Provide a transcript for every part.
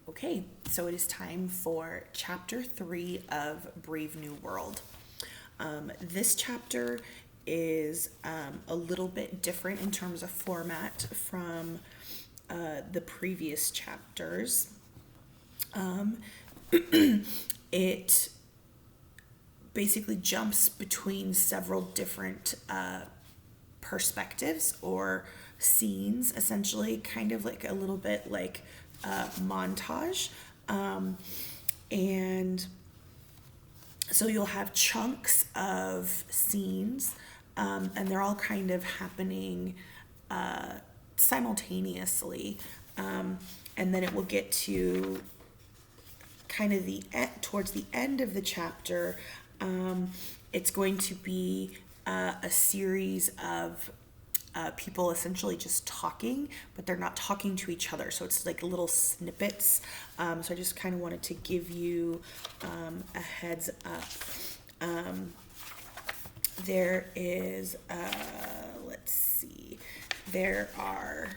Okay, so it is time for chapter 3 of Brave New World. This chapter is a little bit different in terms of format from the previous chapters. It basically jumps between several different perspectives or scenes, essentially, kind of like a little bit like montage. And so you'll have chunks of scenes, and they're all kind of happening simultaneously. And then it will get to kind of towards the end of the chapter. It's going to be a series of people essentially just talking, but they're not talking to each other. So it's like little snippets. So I just kind of wanted to give you a heads up. There is, let's see, there are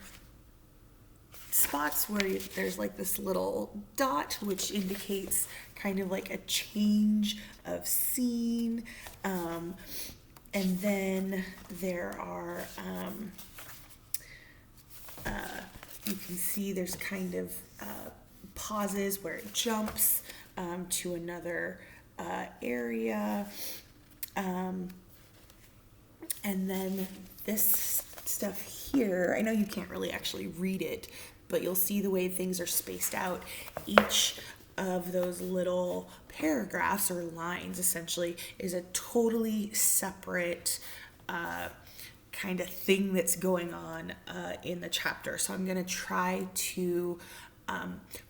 spots where there's like this little dot, which indicates kind of like a change of scene. And then there are, you can see there's kind of pauses where it jumps to another area. And then this stuff here, I know you can't really actually read it, but you'll see the way things are spaced out. Each of those little paragraphs or lines essentially is a totally separate kind of thing that's going on in the chapter. So I'm going to try to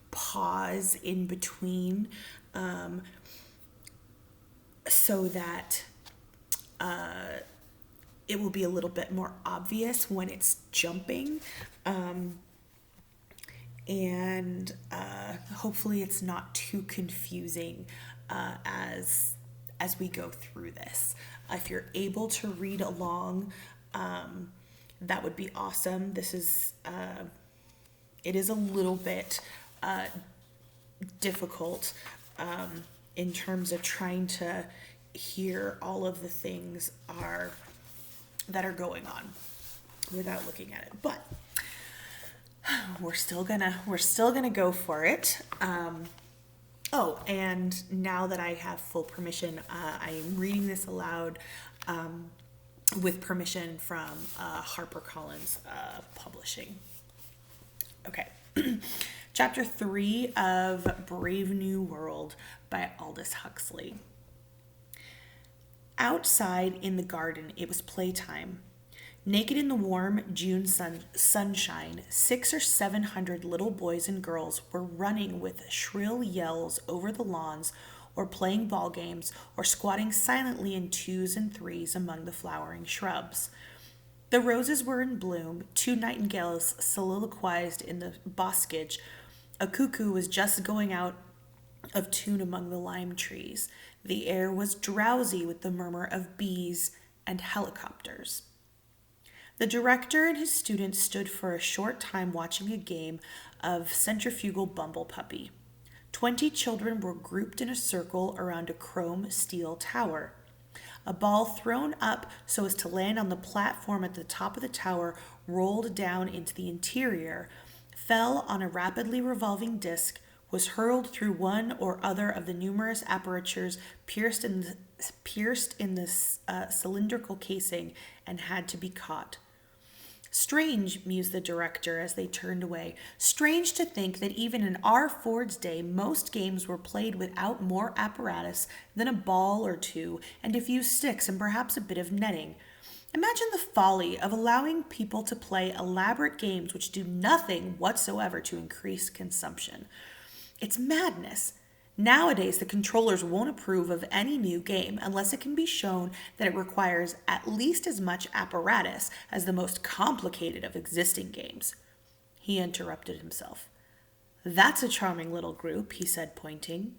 pause in between so that it will be a little bit more obvious when it's jumping. And hopefully it's not too confusing as we go through this. If you're able to read along, that would be awesome. This is it is a little bit difficult in terms of trying to hear all of the things that are going on without looking at it, but we're still gonna go for it. Oh, and now that I have full permission, I am reading this aloud with permission from HarperCollins Publishing. Okay. Chapter 3 of Brave New World by Aldous Huxley. Outside in the garden, it was playtime. Naked in the warm June sunshine, 600 or 700 little boys and girls were running with shrill yells over the lawns, or playing ball games, or squatting silently in twos and threes among the flowering shrubs. The roses were in bloom, 2 nightingales soliloquized in the boscage, a cuckoo was just going out of tune among the lime trees. The air was drowsy with the murmur of bees and helicopters. The director and his students stood for a short time watching a game of centrifugal bumble puppy. 20 children were grouped in a circle around a chrome steel tower. A ball thrown up so as to land on the platform at the top of the tower rolled down into the interior, fell on a rapidly revolving disc, was hurled through one or other of the numerous apertures pierced in the cylindrical casing, and had to be caught. Strange, mused the director as they turned away. Strange to think that even in our Ford's day, most games were played without more apparatus than a ball or two and a few sticks and perhaps a bit of netting. Imagine the folly of allowing people to play elaborate games which do nothing whatsoever to increase consumption. It's madness. Nowadays, the controllers won't approve of any new game unless it can be shown that it requires at least as much apparatus as the most complicated of existing games. He interrupted himself. That's a charming little group, he said, pointing.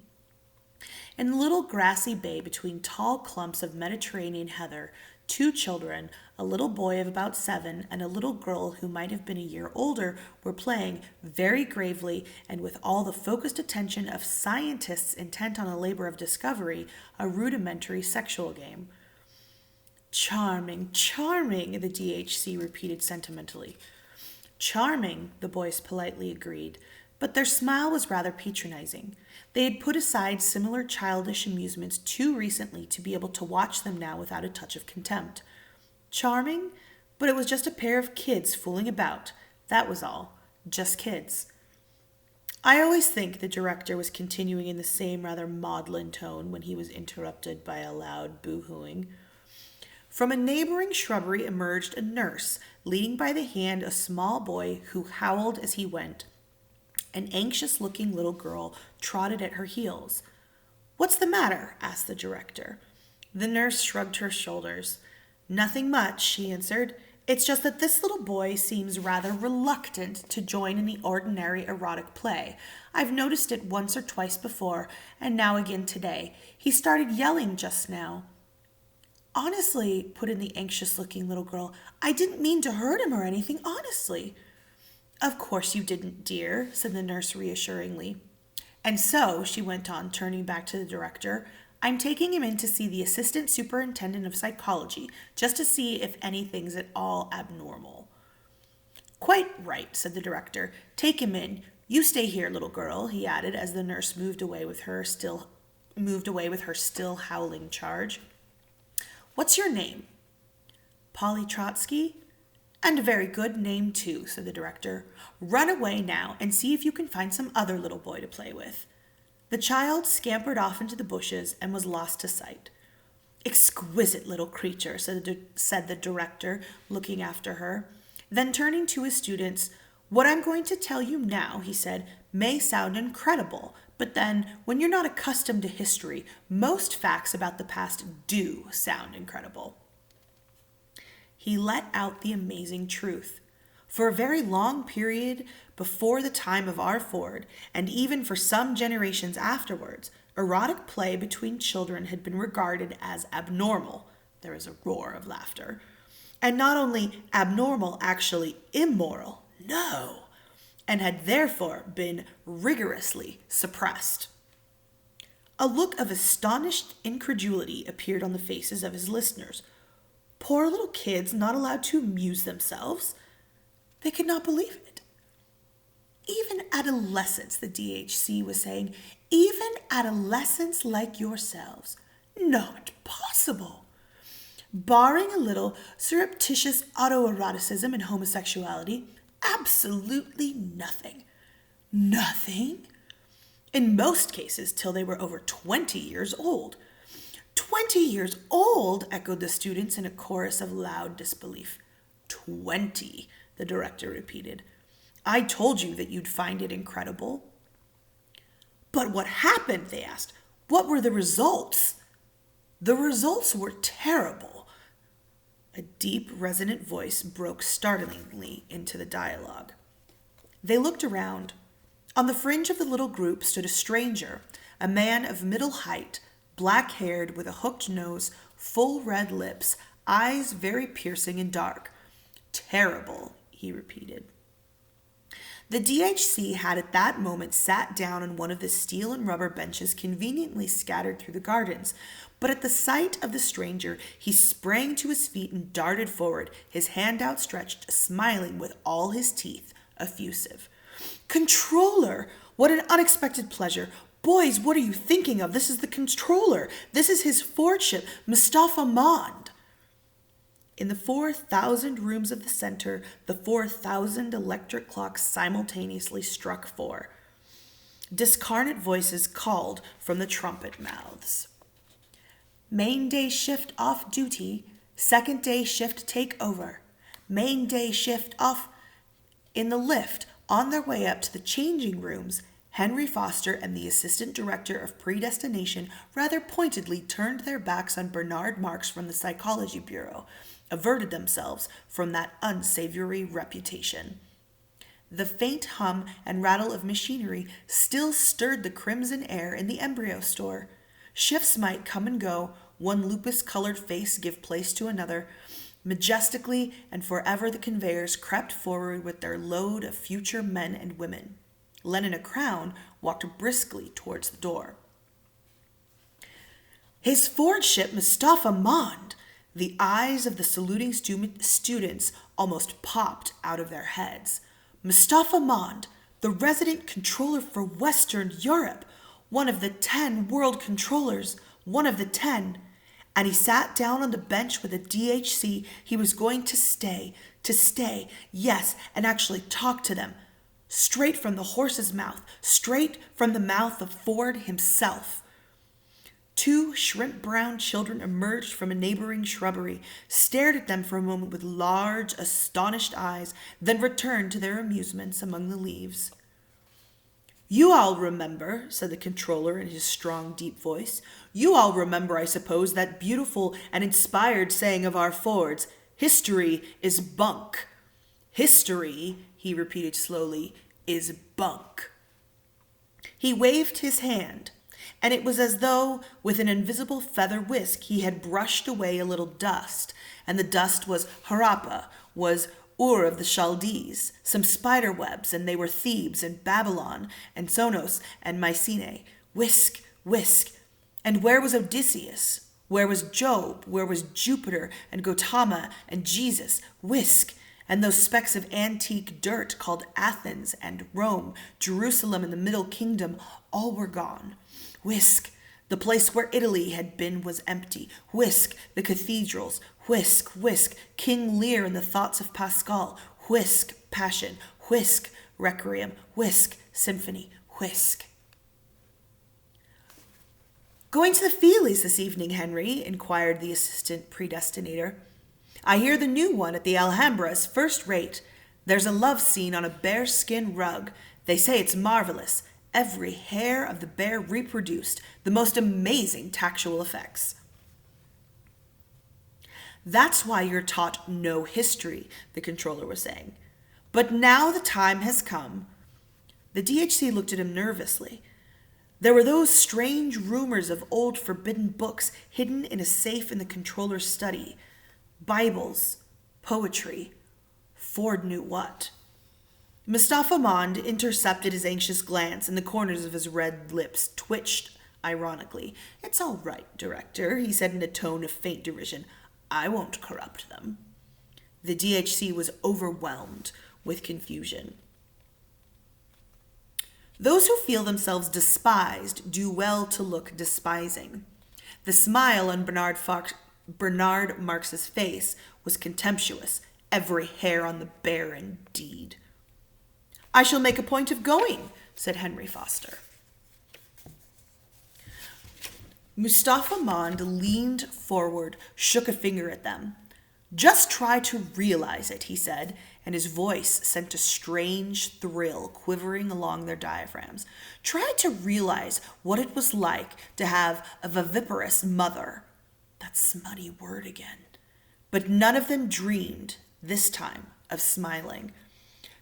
In the little grassy bay between tall clumps of Mediterranean heather, Two children, a little boy of about 7 and a little girl who might have been a year older, were playing very gravely and with all the focused attention of scientists intent on a labor of discovery, a rudimentary sexual game. Charming, charming, the DHC repeated sentimentally. Charming, the boys politely agreed, but their smile was rather patronizing. They had put aside similar childish amusements too recently to be able to watch them now without a touch of contempt. Charming, but it was just a pair of kids fooling about. That was all. Just kids. I always think the director was continuing in the same rather maudlin tone when he was interrupted by a loud boo-hooing. From a neighboring shrubbery emerged a nurse, leading by the hand a small boy who howled as he went. An anxious-looking little girl trotted at her heels. "What's the matter?" asked the director. The nurse shrugged her shoulders. "Nothing much," she answered. "It's just that this little boy seems rather reluctant to join in the ordinary erotic play. I've noticed it once or twice before, and now again today. He started yelling just now." "Honestly," put in the anxious-looking little girl, "I didn't mean to hurt him or anything, honestly." "Of course you didn't, dear," said the nurse reassuringly. "And so," she went on, turning back to the director, "I'm taking him in to see the assistant superintendent of psychology, just to see if anything's at all abnormal." "Quite right," said the director. "Take him in. You stay here, little girl," he added as the nurse moved away with her still howling charge. "What's your name?" "Polly Trotsky." "And a very good name, too," said the director. "Run away now and see if you can find some other little boy to play with." The child scampered off into the bushes and was lost to sight. "Exquisite little creature," said the director, looking after her. Then turning to his students, "What I'm going to tell you now," he said, "may sound incredible, but then, when you're not accustomed to history, most facts about the past do sound incredible." He let out the amazing truth. For a very long period before the time of our Ford, and even for some generations afterwards, erotic play between children had been regarded as abnormal. There was a roar of laughter. And not only abnormal, actually immoral. No! And had therefore been rigorously suppressed. A look of astonished incredulity appeared on the faces of his listeners. Poor little kids not allowed to amuse themselves. They could not believe it. Even adolescents, the DHC was saying, even adolescents like yourselves. Not possible. Barring a little surreptitious autoeroticism and homosexuality, absolutely nothing. Nothing? In most cases, till they were over 20 years old. 20 years old, echoed the students in a chorus of loud disbelief. 20, the director repeated. I told you that you'd find it incredible. But what happened, they asked. What were the results? The results were terrible. A deep, resonant voice broke startlingly into the dialogue. They looked around. On the fringe of the little group stood a stranger, a man of middle height, black-haired with a hooked nose, full red lips, eyes very piercing and dark. Terrible, he repeated. The DHC had at that moment sat down on one of the steel and rubber benches conveniently scattered through the gardens, but at the sight of the stranger, he sprang to his feet and darted forward, his hand outstretched, smiling with all his teeth, effusive. Controller! What an unexpected pleasure! Boys, what are you thinking of? This is the controller. This is his Fordship, Mustafa Mond. In the 4,000 rooms of the center, the 4,000 electric clocks simultaneously struck 4. Discarnate voices called from the trumpet mouths. Main day shift off duty. Second day shift take over. Main day shift off. In the lift, on their way up to the changing rooms, Henry Foster and the assistant director of predestination rather pointedly turned their backs on Bernard Marx from the Psychology Bureau, averted themselves from that unsavory reputation. The faint hum and rattle of machinery still stirred the crimson air in the embryo store. Shifts might come and go, one lupus-colored face give place to another. Majestically and forever the conveyors crept forward with their load of future men and women. Lenina Crown walked briskly towards the door. His Fordship Mustafa Mond! The eyes of the saluting students almost popped out of their heads. Mustafa Mond, the resident controller for Western Europe, one of the 10 world controllers, one of the 10. And he sat down on the bench with a DHC. He was going to stay, yes, and actually talk to them. Straight from the horse's mouth, straight from the mouth of Ford himself. 2 shrimp-brown children emerged from a neighboring shrubbery, stared at them for a moment with large, astonished eyes, then returned to their amusements among the leaves. "You all remember," said the controller in his strong, deep voice, "you all remember, I suppose, that beautiful and inspired saying of our Fords, 'History is bunk.' History," he repeated slowly, "is bunk." He waved his hand, and it was as though with an invisible feather whisk he had brushed away a little dust, and the dust was Harappa, was Ur of the Chaldees, some spider webs, and they were Thebes and Babylon and Sonos and Mycenae. Whisk, whisk. And where was Odysseus? Where was Job? Where was Jupiter and Gautama and Jesus? Whisk. And those specks of antique dirt called Athens and Rome, Jerusalem and the Middle Kingdom, all were gone. Whisk. The place where Italy had been was empty. Whisk. The cathedrals. Whisk, whisk. King Lear and the thoughts of Pascal. Whisk. Passion. Whisk. Requiem. Whisk. Symphony. Whisk. "Going to the Feelies this evening, Henry?" inquired the assistant predestinator. "I hear the new one at the Alhambra is first rate. There's a love scene on a bearskin rug. They say it's marvelous. Every hair of the bear reproduced. The most amazing tactual effects." "That's why you're taught no history," the controller was saying. "But now the time has come." The DHC looked at him nervously. There were those strange rumors of old forbidden books hidden in a safe in the controller's study. Bibles, poetry, Ford knew what. Mustafa Mond intercepted his anxious glance, and the corners of his red lips twitched ironically. "It's all right, Director," he said in a tone of faint derision. "I won't corrupt them." The DHC was overwhelmed with confusion. Those who feel themselves despised do well to look despising. The smile on Bernard Marx's face was contemptuous, every hair on the bear indeed. "I shall make a point of going," said Henry Foster. Mustafa Mond leaned forward, shook a finger at them. "Just try to realize it," he said, and his voice sent a strange thrill quivering along their diaphragms. "Try to realize what it was like to have a viviparous mother." That smutty word again. But none of them dreamed, this time, of smiling.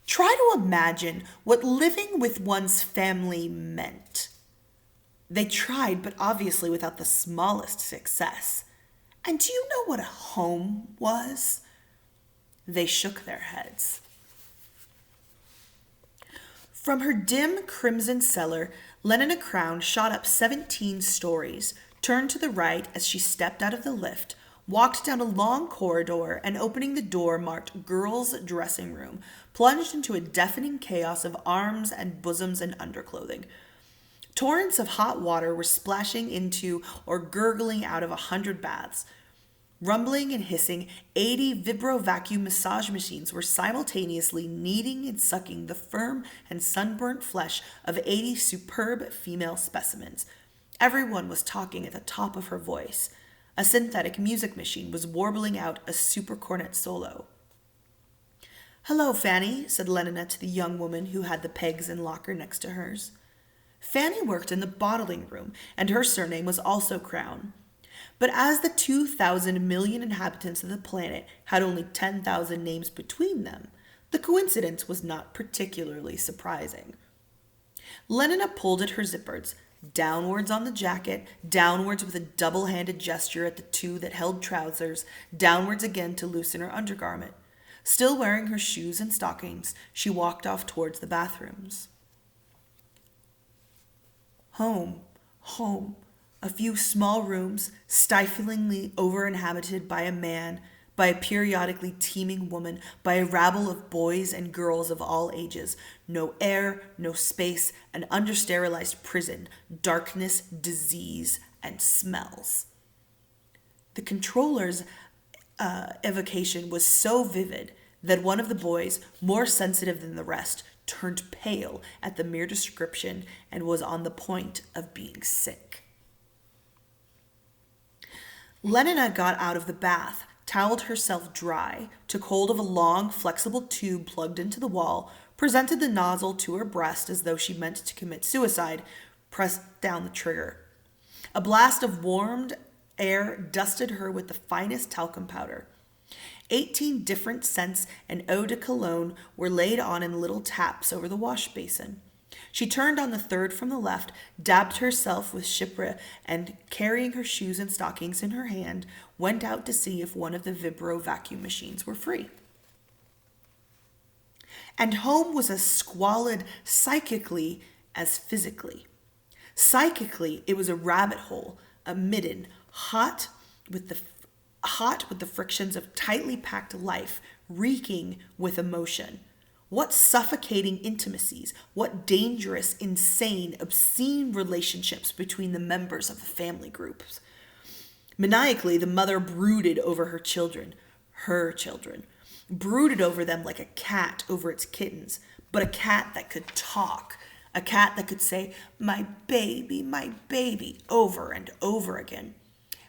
Try to imagine what living with one's family meant. They tried, but obviously without the smallest success. And do you know what a home was? They shook their heads. From her dim crimson cellar, Lenina Crown shot up 17 stories, turned to the right as she stepped out of the lift, walked down a long corridor, and opening the door marked girls' dressing room, plunged into a deafening chaos of arms and bosoms and underclothing. Torrents of hot water were splashing into or gurgling out of 100 baths. Rumbling and hissing, 80 vibro-vacuum massage machines were simultaneously kneading and sucking the firm and sunburnt flesh of 80 superb female specimens. Everyone was talking at the top of her voice. A synthetic music machine was warbling out a super cornet solo. "Hello, Fanny," said Lenina to the young woman who had the pegs and locker next to hers. Fanny worked in the bottling room, and her surname was also Crown. But as the 2,000 million inhabitants of the planet had only 10,000 names between them, the coincidence was not particularly surprising. Lenina pulled at her zippers. downwards on the jacket, downwards with a double-handed gesture at the two that held trousers, downwards again to loosen her undergarment. Still wearing her shoes and stockings, she walked off towards the bathrooms. Home, home, a few small rooms, stiflingly over-inhabited by a man, by a periodically teeming woman, by a rabble of boys and girls of all ages. No air, no space, an under-sterilized prison, darkness, disease, and smells. The controller's evocation was so vivid that one of the boys, more sensitive than the rest, turned pale at the mere description and was on the point of being sick. Lenina got out of the bath, toweled herself dry, took hold of a long, flexible tube plugged into the wall, presented the nozzle to her breast as though she meant to commit suicide, pressed down the trigger. A blast of warmed air dusted her with the finest talcum powder. 18 different scents and eau de cologne were laid on in little taps over the wash basin. She turned on the third from the left, dabbed herself with chypre, and carrying her shoes and stockings in her hand, went out to see if one of the vibro vacuum machines were free. And home was as squalid psychically as physically. Psychically, it was a rabbit hole, a midden, hot with the frictions of tightly packed life, reeking with emotion. What suffocating intimacies, what dangerous, insane, obscene relationships between the members of the family groups. Maniacally, the mother brooded over her children, brooded over them like a cat over its kittens, but a cat that could talk, a cat that could say, my baby, over and over again.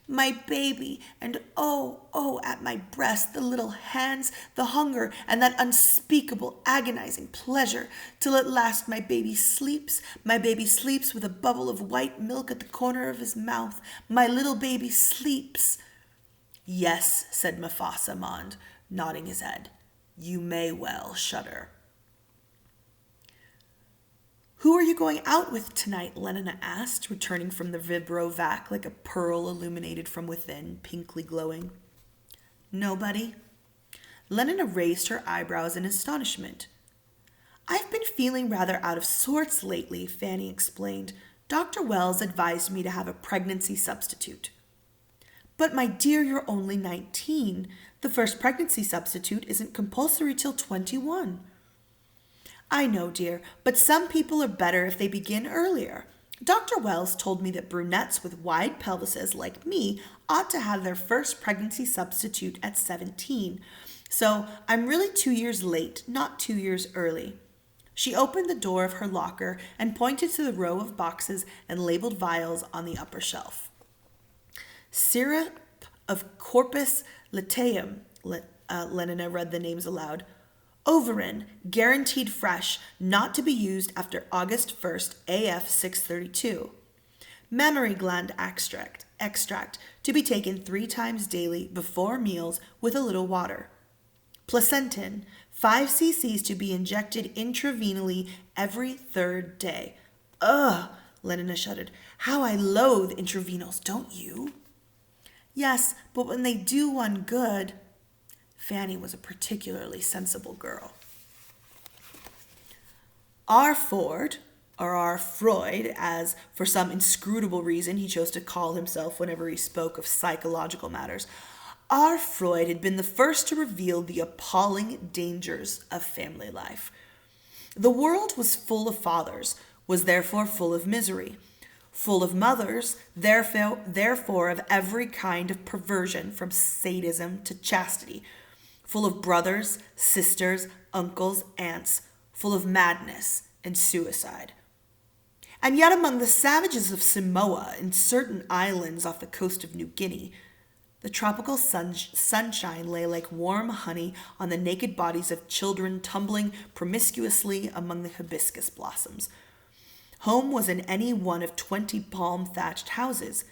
My baby, and oh, at my breast, the little hands, the hunger, and that unspeakable, agonizing pleasure, till at last my baby sleeps with a bubble of white milk at the corner of his mouth. My little baby sleeps. Yes, said Mufasa Mond, nodding his head. You may well shudder. Who are you going out with tonight? Lenina asked, returning from the vibro vac like a pearl illuminated from within, pinkly glowing. Nobody. Lenina raised her eyebrows in astonishment. I've been feeling rather out of sorts lately, Fanny explained. Dr. Wells advised me to have a pregnancy substitute. But my dear, you're only 19. The first pregnancy substitute isn't compulsory till 21. I know, dear, but some people are better if they begin earlier. Dr. Wells told me that brunettes with wide pelvises like me ought to have their first pregnancy substitute at 17. So I'm really 2 years late, not 2 years early. She opened the door of her locker and pointed to the row of boxes and labeled vials on the upper shelf. Syrup of Corpus luteum, Lenina read the names aloud. Overin, guaranteed fresh, not to be used after August 1st, AF 632. Mammary gland extract, to be taken 3 times daily before meals with a little water. Placentin, 5 cc's to be injected intravenously every 3rd day. Ugh, Lenina shuddered. How I loathe intravenols, don't you? Yes, but when they do one good... Fanny was a particularly sensible girl. R. Ford, or R. Freud, as for some inscrutable reason he chose to call himself whenever he spoke of psychological matters, R. Freud had been the first to reveal the appalling dangers of family life. The world was full of fathers, was therefore full of misery, full of mothers, therefore of every kind of perversion from sadism to chastity, full of brothers, sisters, uncles, aunts, full of madness and suicide. And yet among the savages of Samoa and certain islands off the coast of New Guinea, the tropical sunshine lay like warm honey on the naked bodies of children tumbling promiscuously among the hibiscus blossoms. Home was in any one of 20 palm-thatched houses.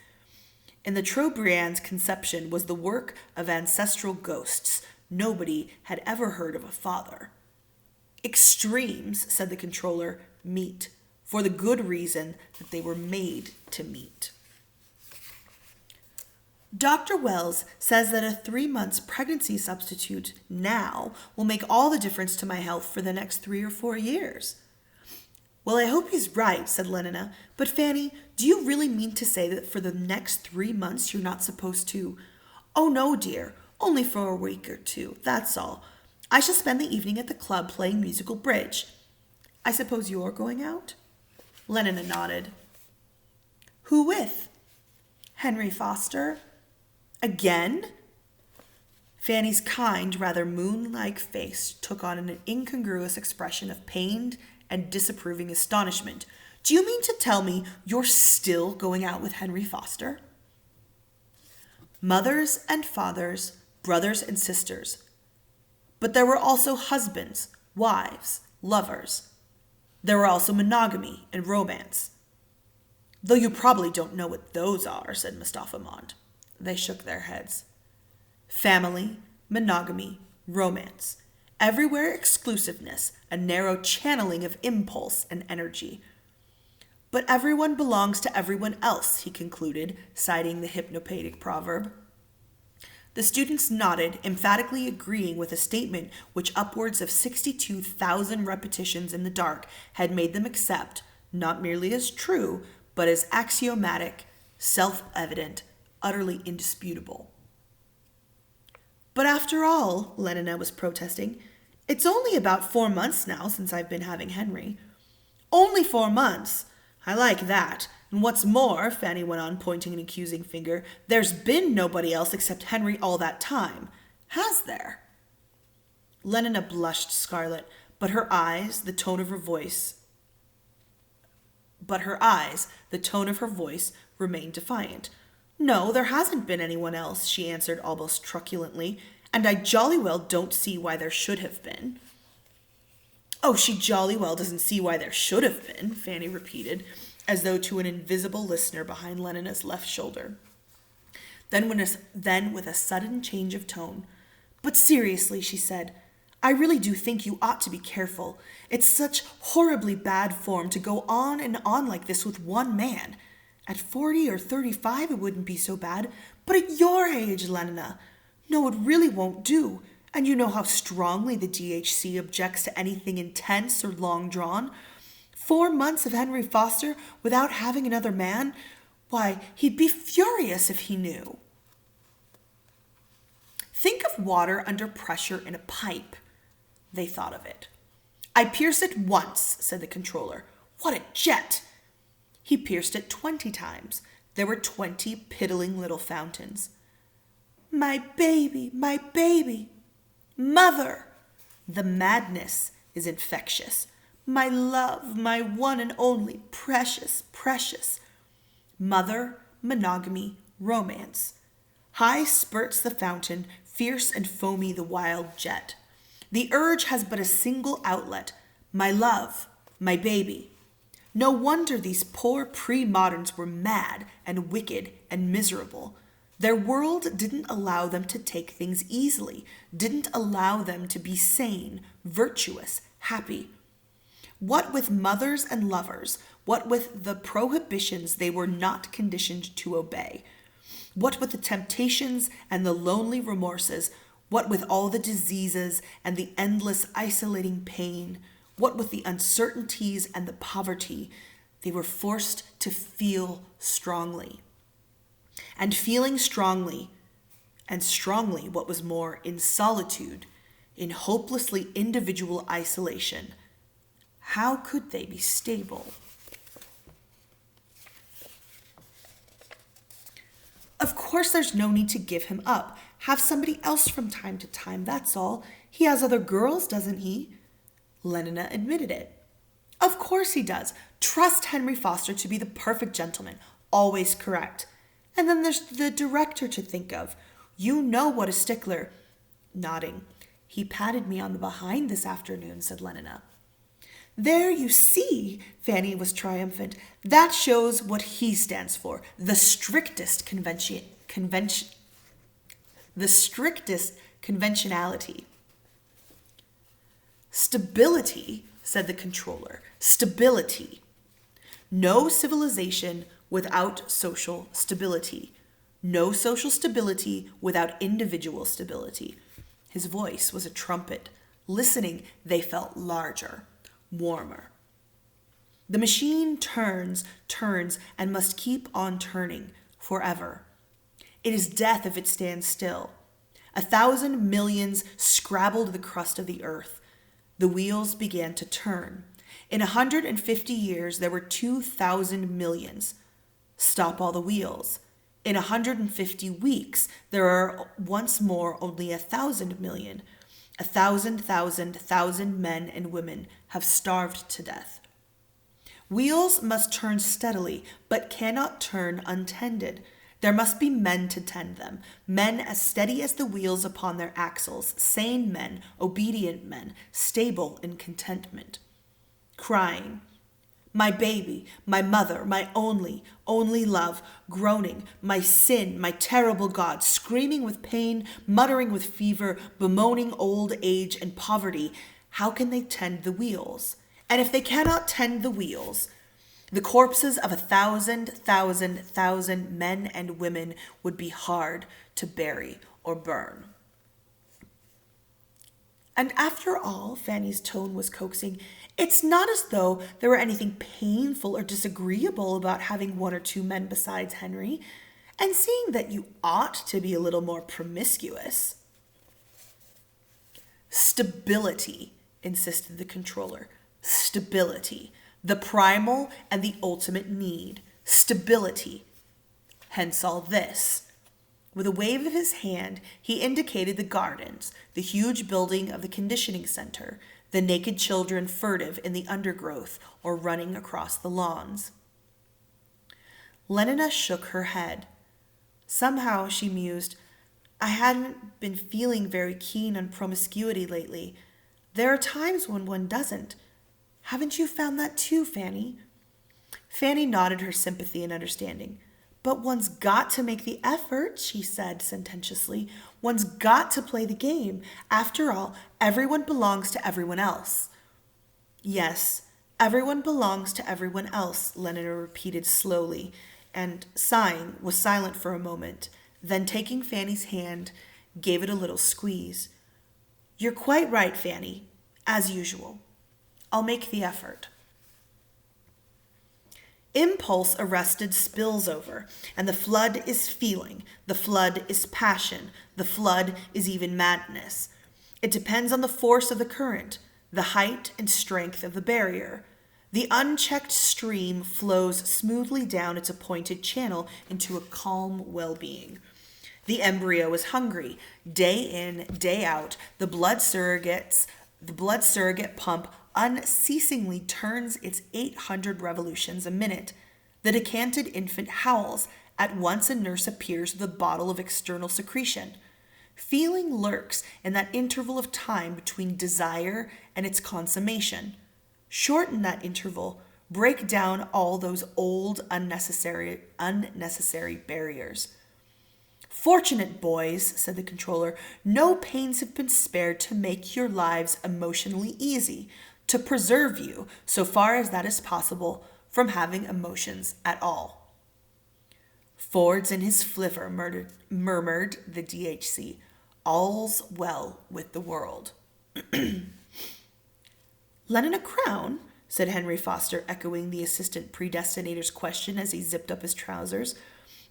In the Trobriand's conception was the work of ancestral ghosts. Nobody had ever heard of a father. Extremes, said the controller, meet for the good reason that they were made to meet. Dr. Wells says that a 3 months pregnancy substitute now will make all the difference to my health for the next 3 or 4 years. Well, I hope he's right, said Lenina. But Fanny, do you really mean to say that for the next 3 months you're not supposed to? Oh, no, dear. Only for a week or 2, that's all. I shall spend the evening at the club playing musical bridge. I suppose you're going out? Lenina nodded. Who with? Henry Foster. Again? Fanny's kind, rather moon-like face took on an incongruous expression of pained and disapproving astonishment. Do you mean to tell me you're still going out with Henry Foster? Mothers and fathers, brothers and sisters. But there were also husbands, wives, lovers. There were also monogamy and romance. Though you probably don't know what those are, said Mustafa Mond. They shook their heads. Family, monogamy, romance. Everywhere exclusiveness, a narrow channeling of impulse and energy. But everyone belongs to everyone else, he concluded, citing the hypnopaetic proverb. The students nodded, emphatically agreeing with a statement which upwards of 62,000 repetitions in the dark had made them accept, not merely as true, but as axiomatic, self-evident, utterly indisputable. But after all, Lenina was protesting, it's only about 4 months now since I've been having Henry. Only 4 months? I like that. And what's more, Fanny went on, pointing an accusing finger, there's been nobody else except Henry all that time. Has there? Lenina blushed scarlet, but her eyes, the tone of her voice remained defiant. No, there hasn't been anyone else, she answered almost truculently, and I jolly well don't see why there should have been. Oh, she jolly well doesn't see why there should have been, Fanny repeated, as though to an invisible listener behind Lenina's left shoulder. Then with a sudden change of tone, but seriously, she said, I really do think you ought to be careful. It's such horribly bad form to go on and on like this with one man. At 40 or 35 it wouldn't be so bad, but at your age, Lenina, no, it really won't do. And you know how strongly the DHC objects to anything intense or long drawn. 4 months of Henry Foster without having another man? Why, he'd be furious if he knew. Think of water under pressure in a pipe. They thought of it. I pierced it once, said the controller. What a jet! He pierced it 20 times. There were 20 piddling little fountains. My baby, my baby. Mother! The madness is infectious. My love, my one and only, precious, precious. Mother, monogamy, romance. High spurts the fountain, fierce and foamy the wild jet. The urge has but a single outlet, my love, my baby. No wonder these poor pre-moderns were mad and wicked and miserable. Their world didn't allow them to take things easily, didn't allow them to be sane, virtuous, happy. What with mothers and lovers, what with the prohibitions they were not conditioned to obey, what with the temptations and the lonely remorses, what with all the diseases and the endless isolating pain, what with the uncertainties and the poverty, they were forced to feel strongly. And feeling strongly, and strongly what was more, in solitude, in hopelessly individual isolation, how could they be stable? Of course there's no need to give him up. Have somebody else from time to time, that's all. He has other girls, doesn't he? Lenina admitted it. Of course he does. Trust Henry Foster to be the perfect gentleman, always correct. And then there's the director to think of. You know what a stickler. Nodding. He patted me on the behind this afternoon, said Lenina. There you see, Fanny was triumphant. That shows what he stands for. The strictest conventionality. Stability, said the controller. Stability. No civilization without social stability. No social stability without individual stability. His voice was a trumpet. Listening, they felt larger, warmer. The machine turns, and must keep on turning forever. It is death if it stands still. 1,000 millions scrabbled the crust of the earth. The wheels began to turn. In 150 years, there were 2,000 millions. Stop all the wheels. In 150 weeks, there are once more only 1,000 million. 1,000 men and women have starved to death. Wheels must turn steadily, but cannot turn untended. There must be men to tend them, men as steady as the wheels upon their axles, sane men, obedient men, stable in contentment. Crying, my baby, my mother, my only love, groaning, my sin, my terrible God, screaming with pain, muttering with fever, bemoaning old age and poverty. How can they tend the wheels? And if they cannot tend the wheels, the corpses of 1,000 men and women would be hard to bury or burn. And after all, Fanny's tone was coaxing, it's not as though there were anything painful or disagreeable about having one or two men besides Henry, and seeing that you ought to be a little more promiscuous. Stability, insisted the controller. Stability. The primal and the ultimate need. Stability. Hence all this. With a wave of his hand, he indicated the gardens, the huge building of the conditioning center, the naked children furtive in the undergrowth or running across the lawns. Lenina shook her head. Somehow, she mused, I hadn't been feeling very keen on promiscuity lately. There are times when one doesn't. Haven't you found that too, Fanny? Fanny nodded her sympathy and understanding. But one's got to make the effort, she said sententiously. One's got to play the game. After all, everyone belongs to everyone else. Yes, everyone belongs to everyone else, Lenina repeated slowly, and, sighing, was silent for a moment, then taking Fanny's hand, gave it a little squeeze. You're quite right, Fanny, as usual. I'll make the effort. Impulse arrested spills over, and the flood is feeling, the flood is passion, the flood is even madness. It depends on the force of the current, the height and strength of the barrier. The unchecked stream flows smoothly down its appointed channel into a calm well-being. The embryo is hungry. Day in, day out, the blood surrogate pump unceasingly turns its 800 revolutions a minute. The decanted infant howls. At once a nurse appears with a bottle of external secretion. Feeling lurks in that interval of time between desire and its consummation. Shorten that interval. Break down all those old, unnecessary barriers. Fortunate boys, said the controller, no pains have been spared to make your lives emotionally easy, to preserve you, so far as that is possible, from having emotions at all. Ford's in his flivver, murmured the DHC. All's well with the world. Lenina Crown, said Henry Foster, echoing the assistant predestinator's question as he zipped up his trousers.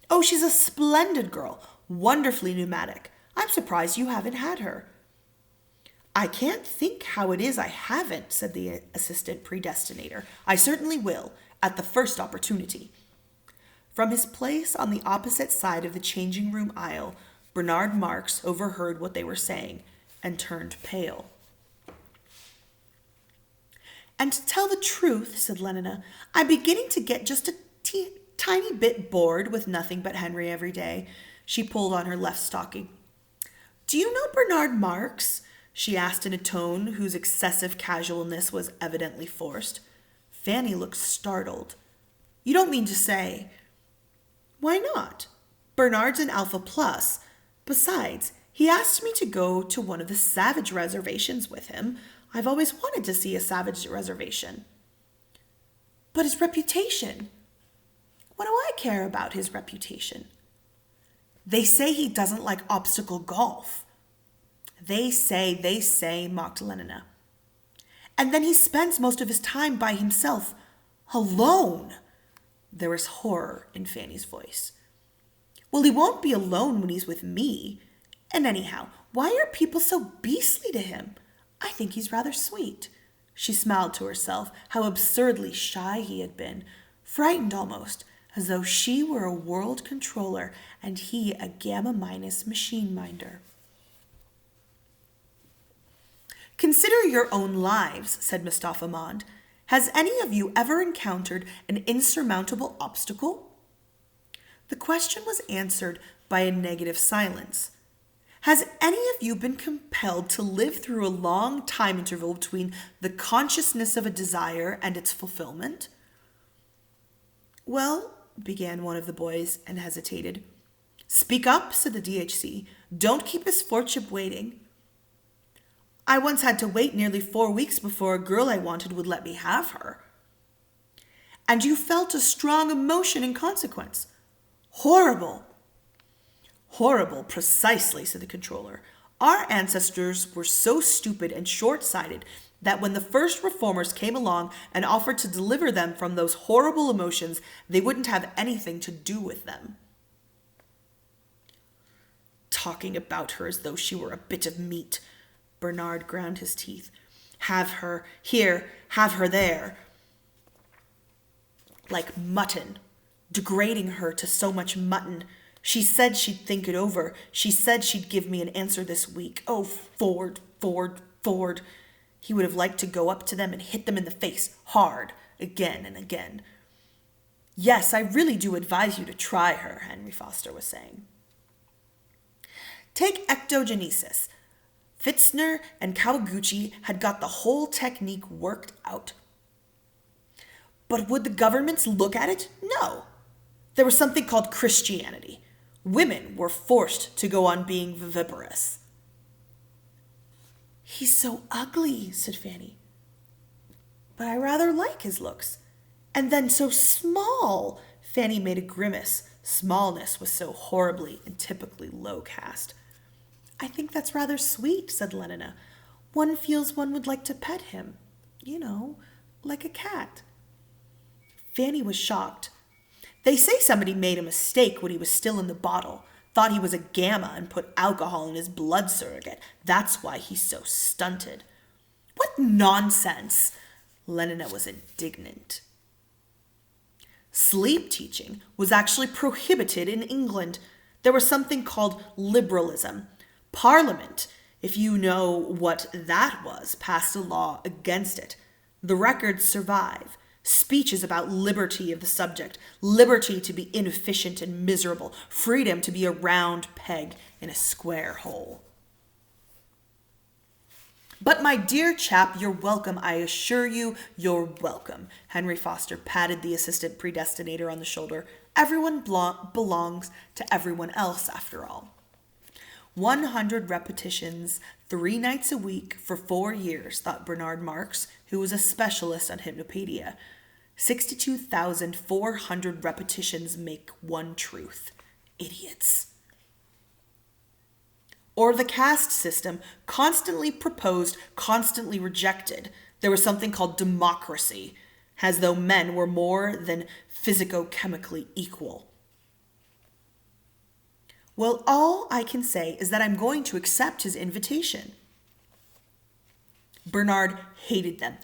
Oh, she's a splendid girl, wonderfully pneumatic. I'm surprised you haven't had her. I can't think how it is I haven't, said the assistant predestinator. I certainly will, at the first opportunity. From his place on the opposite side of the changing room aisle, Bernard Marx overheard what they were saying and turned pale. And to tell the truth, said Lenina, I'm beginning to get just a tiny bit bored with nothing but Henry every day. She pulled on her left stocking. Do you know Bernard Marx? She asked in a tone whose excessive casualness was evidently forced. Fanny looked startled. You don't mean to say... Why not? Bernard's an Alpha Plus. Besides, he asked me to go to one of the savage reservations with him. I've always wanted to see a savage reservation. But his reputation. What do I care about his reputation? They say he doesn't like obstacle golf. They say, mocked Lenina. And then he spends most of his time by himself, alone. There was horror in Fanny's voice. Well, he won't be alone when he's with me. And anyhow, why are people so beastly to him? I think he's rather sweet. She smiled to herself, how absurdly shy he had been, frightened almost, as though she were a world controller and he a gamma-minus machine minder. Consider your own lives, said Mustafa Mond. Has any of you ever encountered an insurmountable obstacle? The question was answered by a negative silence. Has any of you been compelled to live through a long time interval between the consciousness of a desire and its fulfillment? Well, began one of the boys and hesitated. Speak up, said the DHC. Don't keep his lordship waiting. I once had to wait nearly 4 weeks before a girl I wanted would let me have her. And you felt a strong emotion in consequence. Horrible. Horrible, precisely, said the controller. Our ancestors were so stupid and short-sighted that when the first reformers came along and offered to deliver them from those horrible emotions, they wouldn't have anything to do with them. Talking about her as though she were a bit of meat. Bernard ground his teeth. Have her here, have her there. Like mutton. Degrading her to so much mutton. She said she'd think it over. She said she'd give me an answer this week. Oh, Ford. He would have liked to go up to them and hit them in the face, hard, again and again. Yes, I really do advise you to try her, Henry Foster was saying. Take ectogenesis. Pfitzner and Kawaguchi had got the whole technique worked out. But would the governments look at it? No. There was something called Christianity. Women were forced to go on being viviparous. He's so ugly, said Fanny. But I rather like his looks. And then so small. Fanny made a grimace. Smallness was so horribly and typically low caste. I think that's rather sweet, said Lenina. One feels one would like to pet him. You know, like a cat. Fanny was shocked. They say somebody made a mistake when he was still in the bottle, thought he was a gamma and put alcohol in his blood surrogate. That's why he's so stunted. What nonsense! Lenina was indignant. Sleep teaching was actually prohibited in England. There was something called liberalism. Parliament, if you know what that was, passed a law against it. The records survive. Speeches about liberty of the subject, liberty to be inefficient and miserable, freedom to be a round peg in a square hole. But my dear chap, you're welcome. I assure you, you're welcome. Henry Foster patted the assistant predestinator on the shoulder. Everyone belongs to everyone else, after all. 100 repetitions, 3 nights a week for 4 years, thought Bernard Marx, who was a specialist on hypnopedia. 62,400 repetitions make one truth. Idiots. Or the caste system, constantly proposed, constantly rejected. There was something called democracy, as though men were more than physico-chemically equal. Well, all I can say is that I'm going to accept his invitation. Bernard hated them.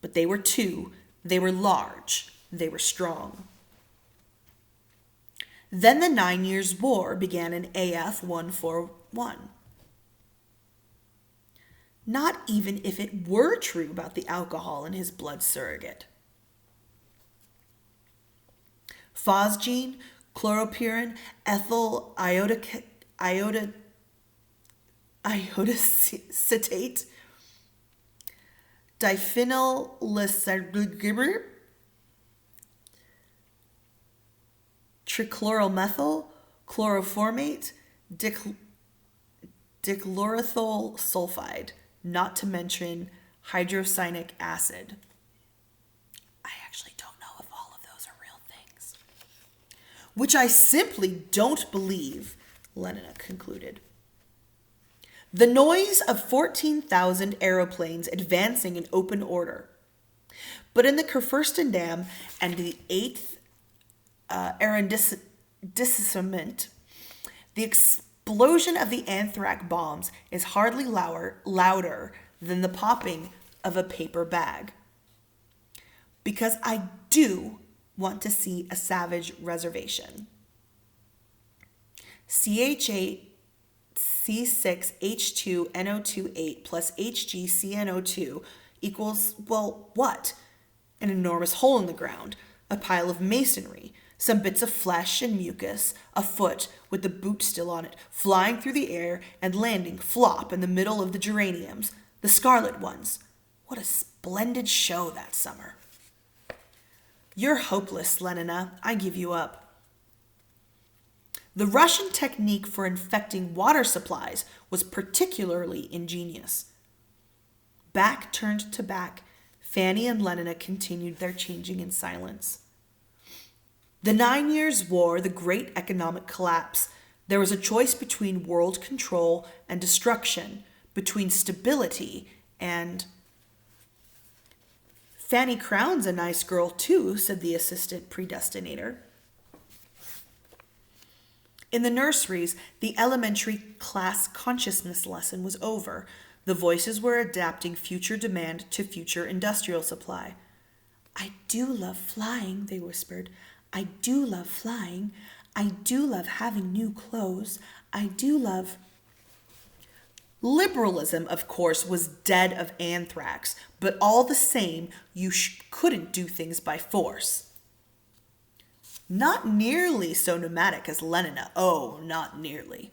But they were two, they were large, they were strong. Then the 9 Years' War began in AF 141. Not even if it were true about the alcohol in his blood surrogate. Phosgene, chloropyrin, ethyl iodocetate, diphenylglycerol, trichloromethyl, chloroformate, dichloroethhyl sulfide, not to mention hydrocyanic acid. which I simply don't believe, Lenina concluded. The noise of 14,000 aeroplanes advancing in open order. But in the Kurfürstendamm and the 8th arrondissement, the explosion of the anthrax bombs is hardly louder than the popping of a paper bag. Because I do want to see a savage reservation. CH8C6H2NO28 plus HgCNO2 equals, well, what? An enormous hole in the ground, a pile of masonry, some bits of flesh and mucus, a foot with the boot still on it, flying through the air and landing flop in the middle of the geraniums, the scarlet ones. What a splendid show that summer. You're hopeless, Lenina. I give you up. The Russian technique for infecting water supplies was particularly ingenious. Back turned to back, Fanny and Lenina continued their changing in silence. The 9 Years' War, the great economic collapse, there was a choice between world control and destruction, between stability and... Fanny Crown's a nice girl too, said the assistant predestinator. In the nurseries, the elementary class consciousness lesson was over. The voices were adapting future demand to future industrial supply. I do love flying, they whispered. I do love flying. I do love having new clothes. I do love... Liberalism, of course, was dead of anthrax, but all the same, you couldn't do things by force. Not nearly so nomadic as Lenina. Oh, not nearly.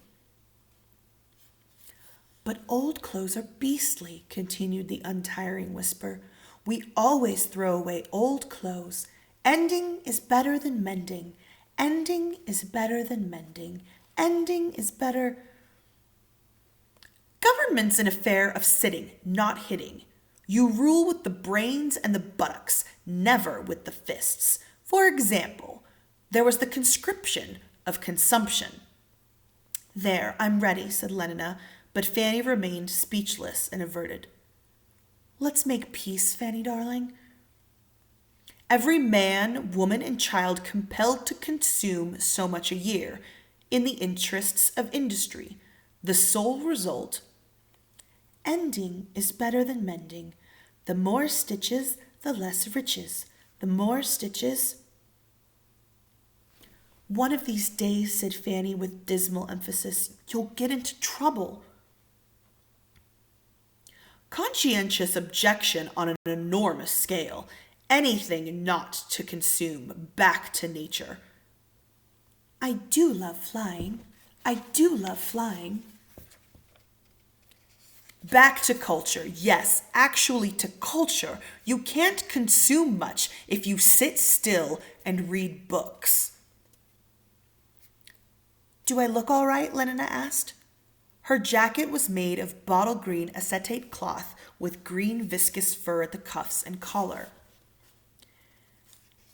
But old clothes are beastly, continued the untiring whisper. We always throw away old clothes. Ending is better than mending. Ending is better than mending. Ending is better... Government's an affair of sitting, not hitting. You rule with the brains and the buttocks, never with the fists. For example, there was the conscription of consumption. There, I'm ready, said Lenina, but Fanny remained speechless and averted. Let's make peace, Fanny darling. Every man, woman, and child compelled to consume so much a year, in the interests of industry. The sole result... Ending is better than mending. The more stitches, the less riches. The more stitches... One of these days, said Fanny with dismal emphasis, you'll get into trouble. Conscientious objection on an enormous scale. Anything not to consume, back to nature. I do love flying. I do love flying. Back to culture. Yes, actually to culture. You can't consume much if you sit still and read books. Do I look all right? Lenina asked. Her jacket was made of bottle green acetate cloth with green viscous fur at the cuffs and collar.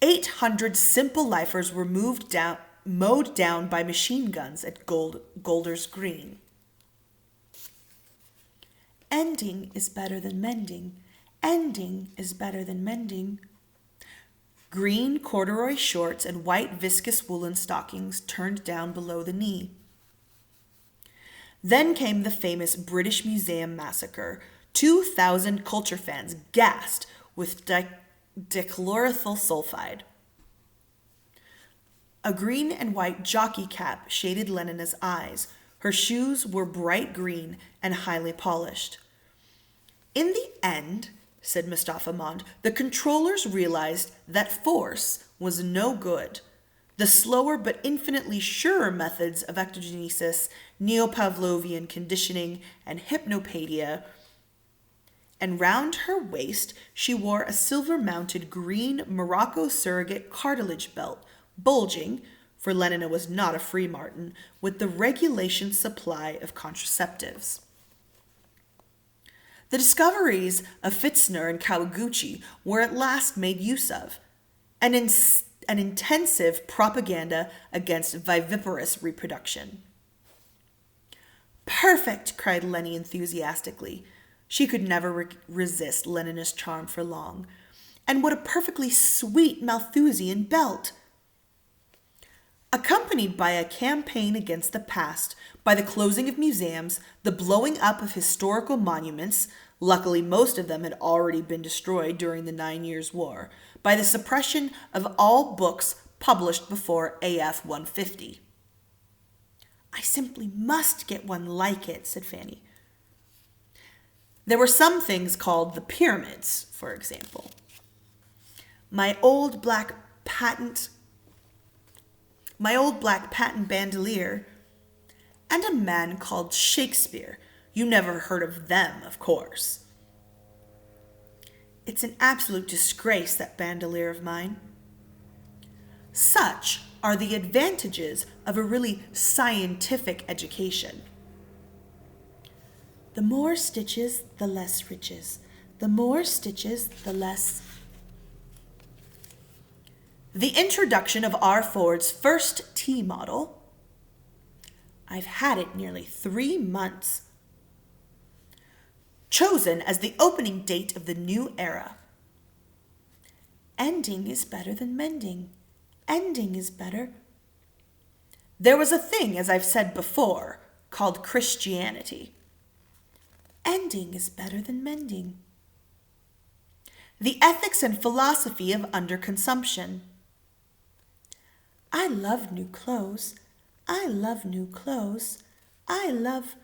800 simple lifers were mowed down by machine guns at Golders Green. Ending is better than mending. Ending is better than mending. Green corduroy shorts and white viscous woolen stockings turned down below the knee. Then came the famous British Museum massacre. 2,000 culture fans gassed with dichloryethyl sulfide. A green and white jockey cap shaded Lenina's eyes. Her shoes were bright green and highly polished. In the end, said Mustafa Mond, the controllers realized that force was no good. The slower but infinitely surer methods of ectogenesis, neo-Pavlovian conditioning, and hypnopaedia. And round her waist she wore a silver-mounted green Morocco surrogate cartilage belt, bulging, for Lenina was not a free martin, with the regulation supply of contraceptives. The discoveries of Pfitzner and Kawaguchi were at last made use of, and an intensive propaganda against viviparous reproduction. "Perfect!" cried Lenny enthusiastically. She could never resist Leninist charm for long. "And what a perfectly sweet Malthusian belt!" Accompanied by a campaign against the past, by the closing of museums, the blowing up of historical monuments, luckily most of them had already been destroyed during the 9 Years' War, by the suppression of all books published before AF 150. "I simply must get one like it," said Fanny. There were some things called the pyramids, for example. My old black patent bandolier, and a man called Shakespeare. You never heard of them, of course. It's an absolute disgrace, that bandolier of mine. Such are the advantages of a really scientific education. The more stitches, the less riches. The more stitches, the less. The introduction of R. Ford's first T model. I've had it nearly 3 months. Chosen as the opening date of the new era. Ending is better than mending. Ending is better. There was a thing, as I've said before, called Christianity. Ending is better than mending. The ethics and philosophy of underconsumption. I love new clothes. I love new clothes. I love...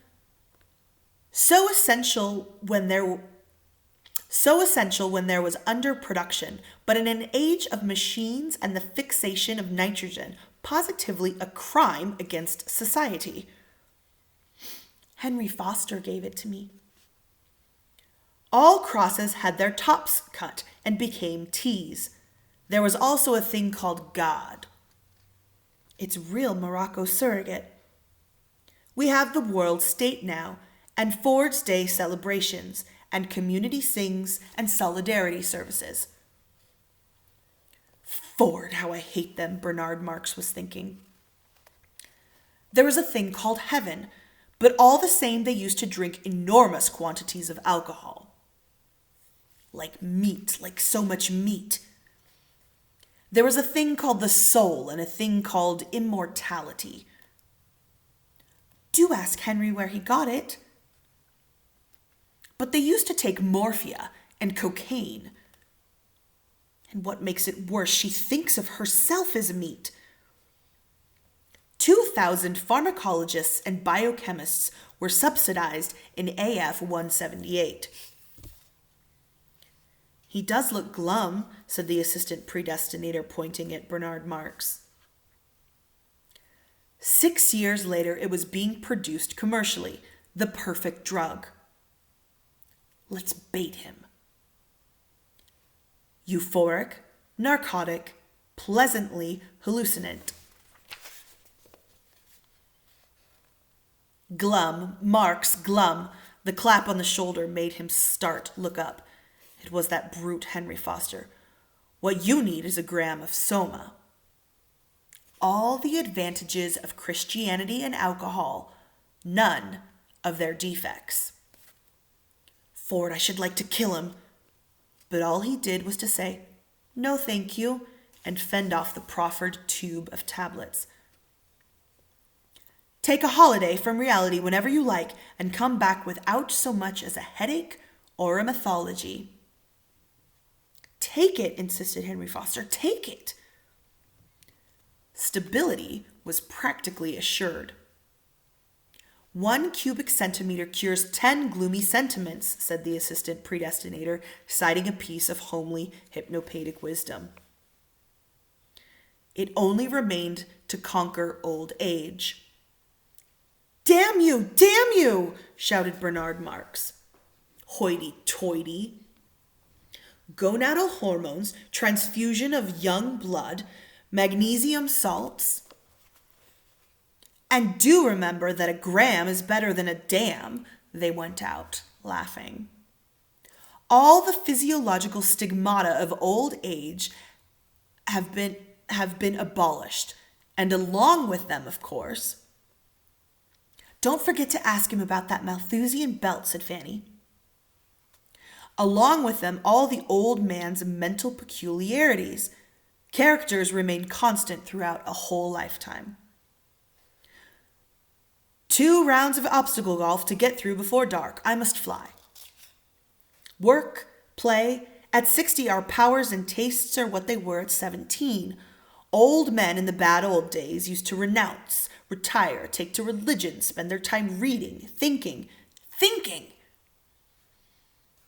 So essential when there was underproduction, but in an age of machines and the fixation of nitrogen, positively a crime against society. Henry Foster gave it to me. All crosses had their tops cut and became T's. There was also a thing called God. It's real Morocco surrogate. We have the World State now, and Ford's Day celebrations, and community sings and solidarity services. Ford, how I hate them, Bernard Marx was thinking. There was a thing called heaven, but all the same they used to drink enormous quantities of alcohol. Like meat, like so much meat. There was a thing called the soul and a thing called immortality. Do ask Henry where he got it. But they used to take morphia and cocaine. And what makes it worse, she thinks of herself as meat. 2,000 pharmacologists and biochemists were subsidized in AF 178. He does look glum, said the assistant predestinator, pointing at Bernard Marx. 6 years later, it was being produced commercially, the perfect drug. Let's bait him. Euphoric, narcotic, pleasantly hallucinant. Glum, Marx, glum. The clap on the shoulder made him look up. It was that brute Henry Foster. What you need is a gram of soma. All the advantages of Christianity and alcohol, none of their defects. Ford, I should like to kill him. But all he did was to say, no thank you, and fend off the proffered tube of tablets. Take a holiday from reality whenever you like and come back without so much as a headache or a mythology. Take it, insisted Henry Foster. Take it. Stability was practically assured. 1 cubic centimeter cures 10 gloomy sentiments, said the assistant predestinator, citing a piece of homely hypnopaic wisdom. It only remained to conquer old age. Damn you, shouted Bernard Marx. Hoity-toity. Gonadal hormones, transfusion of young blood, magnesium salts. And do remember that a gram is better than a dam, they went out, laughing. All the physiological stigmata of old age have have been abolished, and along with them, of course. Don't forget to ask him about that Malthusian belt, said Fanny. Along with them, all the old man's mental peculiarities. Characters remain constant throughout a whole lifetime. 2 rounds of obstacle golf to get through before dark. I must fly. Work, play. At 60, our powers and tastes are what they were at 17. Old men in the bad old days used to renounce, retire, take to religion, spend their time reading, thinking.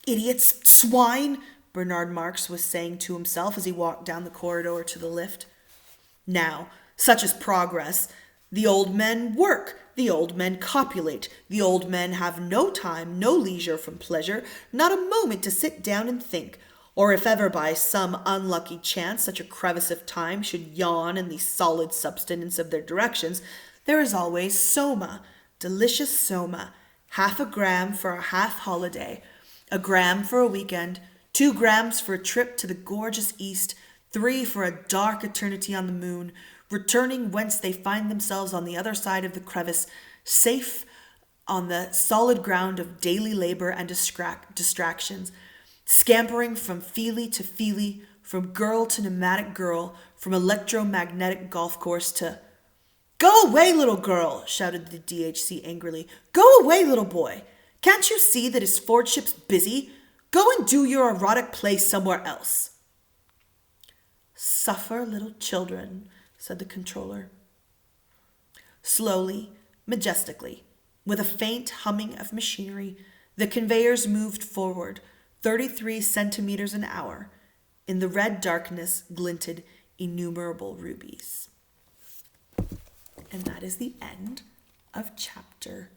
Idiots, swine, Bernard Marx was saying to himself as he walked down the corridor to the lift. Now, such is progress. The old men work, the old men copulate, the old men have no time, no leisure from pleasure, not a moment to sit down and think. Or if ever by some unlucky chance such a crevice of time should yawn in the solid substance of their directions, there is always soma, delicious soma, 1/2 gram for a half holiday, 1 gram for a weekend, 2 grams for a trip to the gorgeous east, 3 for a dark eternity on the moon, returning whence they find themselves on the other side of the crevice, safe on the solid ground of daily labor and distractions, scampering from feely to feely, from girl to pneumatic girl, from electromagnetic golf course to... "Go away, little girl," shouted the DHC angrily. "Go away, little boy. Can't you see that his Fordship's busy? Go and do your erotic play somewhere else." "Suffer little children," said the controller. Slowly, majestically, with a faint humming of machinery, the conveyors moved forward, 33 centimeters an hour. In the red darkness glinted innumerable rubies. And that is the end of chapter